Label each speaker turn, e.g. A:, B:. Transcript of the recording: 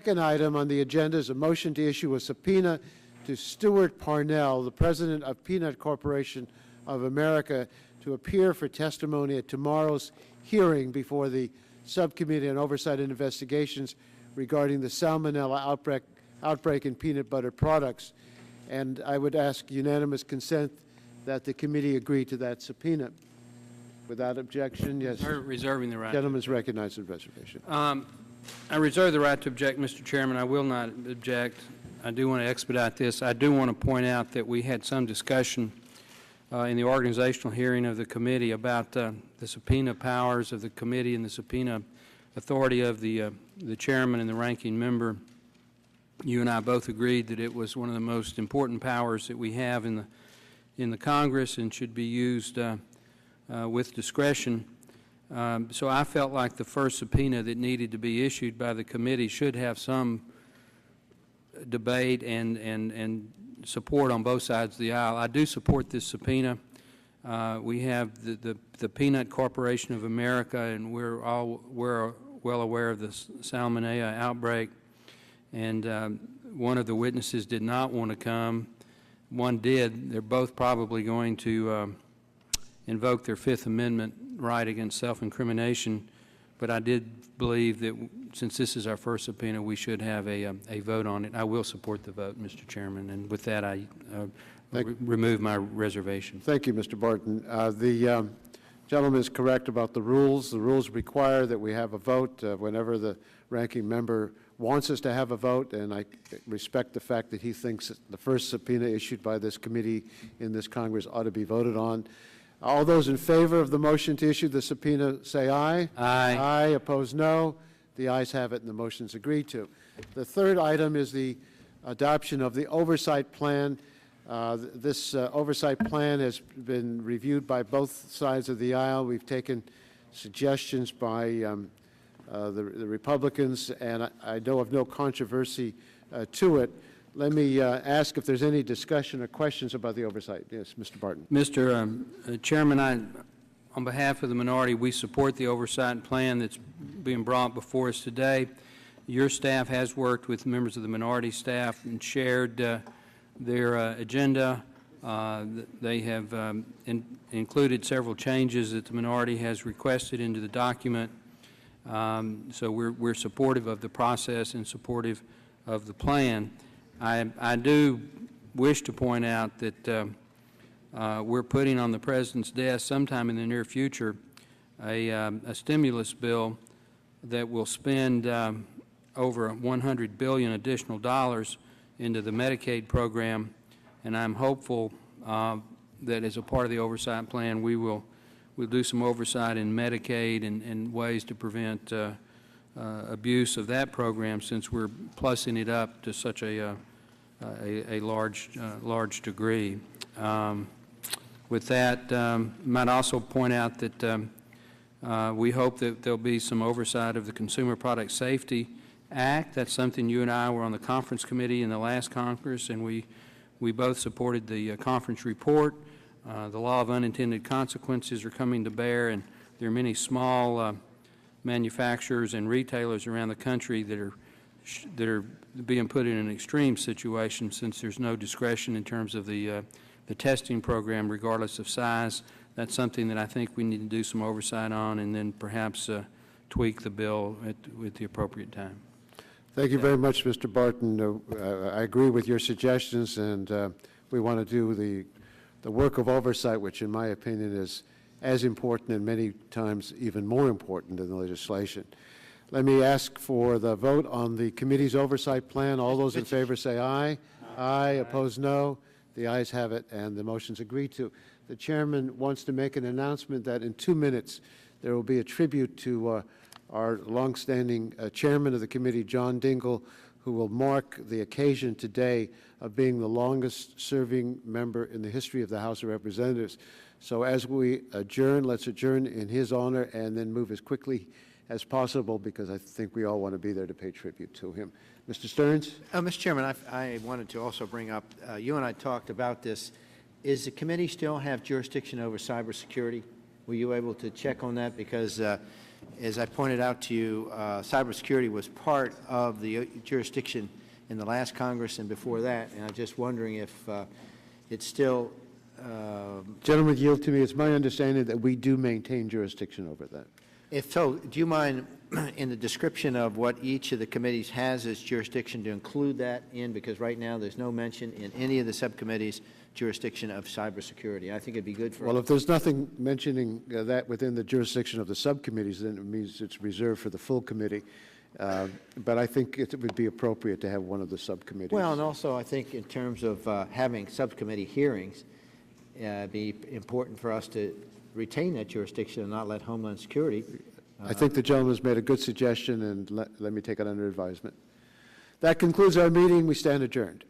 A: Second item on the agenda is a motion to issue a subpoena to Stuart Parnell, the president of Peanut Corporation of America, to appear for testimony at tomorrow's hearing before the Subcommittee on Oversight and Investigations regarding the Salmonella outbreak in peanut butter products. And I would ask unanimous consent that the committee agree to that subpoena. Without objection, yes.
B: Reserving the right.
A: Gentleman's recognized with reservation.
B: I reserve the right to object, Mr. Chairman. I will not object. I do want to expedite this. I do want to point out that we had some discussion in the organizational hearing of the committee about the subpoena powers of the committee and the subpoena authority of the chairman and the ranking member. You and I both agreed that it was one of the most important powers that we have in the Congress and should be used with discretion. So I felt like the first subpoena that needed to be issued by the committee should have some debate and support on both sides of the aisle. I do support this subpoena. We have the Peanut Corporation of America, and we're well aware of the Salmonella outbreak. And one of the witnesses did not want to come. One did. They're both probably going to invoke their Fifth Amendment right against self-incrimination. But I did believe that since this is our first subpoena, we should have a vote on it. I will support the vote, Mr. Chairman. And with that, I remove my reservation.
A: Thank you, Mr. Barton. The gentleman is correct about the rules. The rules require that we have a vote whenever the ranking member wants us to have a vote, and I respect the fact that he thinks that the first subpoena issued by this committee in this Congress ought to be voted on. All those in favor of the motion to issue the subpoena say aye.
B: Aye.
A: Aye. Opposed, no. The ayes have it, and the motion is agreed to. The third item is the adoption of the oversight plan. This oversight plan has been reviewed by both sides of the aisle. We've taken suggestions by the Republicans, and I know of no controversy to it. Let me ask if there's any discussion or questions about the oversight. Yes, Mr. Barton.
B: Mr. Chairman, on behalf of the minority, we support the oversight plan that's being brought before us today. Your staff has worked with members of the minority staff and shared their agenda. They have included several changes that the minority has requested into the document. So we're supportive of the process and supportive of the plan. I do wish to point out that we're putting on the President's desk sometime in the near future a stimulus bill that will spend over $100 billion additional dollars into the Medicaid program, and I'm hopeful that as a part of the oversight plan we'll do some oversight in Medicaid and ways to prevent abuse of that program, since we're plussing it up to such a large degree. With that, might also point out that we hope that there'll be some oversight of the Consumer Product Safety Act. That's something you and I were on the conference committee in the last Congress, and we both supported the conference report. The law of unintended consequences are coming to bear, and there are many small manufacturers and retailers around the country that are being put in an extreme situation, since there's no discretion in terms of the testing program, regardless of size. That's something that I think we need to do some oversight on, and then perhaps tweak the bill at the appropriate time.
A: Thank you very much, Mr. Barton. I agree with your suggestions, and we want to do the work of oversight, which in my opinion is as important and many times even more important than the legislation. Let me ask for the vote on the committee's oversight plan. All those in favor say aye. Aye. Opposed, no. The ayes have it, and the motion's agreed to. The chairman wants to make an announcement that in 2 minutes there will be a tribute to our longstanding chairman of the committee, John Dingell, who will mark the occasion today of being the longest-serving member in the history of the House of Representatives. So as we adjourn, let's adjourn in his honor and then move as quickly as possible, because I think we all want to be there to pay tribute to him. Mr. Stearns?
C: Mr. Chairman, I wanted to also bring up, you and I talked about this. Is the committee still have jurisdiction over cybersecurity? Were you able to check on that? Because As I pointed out to you, cybersecurity was part of the jurisdiction in the last Congress and before that, and I'm just wondering if it's still...
A: Gentlemen, yield to me. It's my understanding that we do maintain jurisdiction over that.
C: If so, do you mind in the description of what each of the committees has as jurisdiction to include that in? Because right now there's no mention in any of the subcommittees jurisdiction of cybersecurity. I think it'd be good for...
A: Well, if there's nothing mentioning that within the jurisdiction of the subcommittees, then it means it's reserved for the full committee. But I think it would be appropriate to have one of the subcommittees.
C: Well, and also I think in terms of having subcommittee hearings, be important for us to retain that jurisdiction and not let Homeland Security...
A: I think the gentleman's made a good suggestion, and let me take it under advisement. That concludes our meeting. We stand adjourned.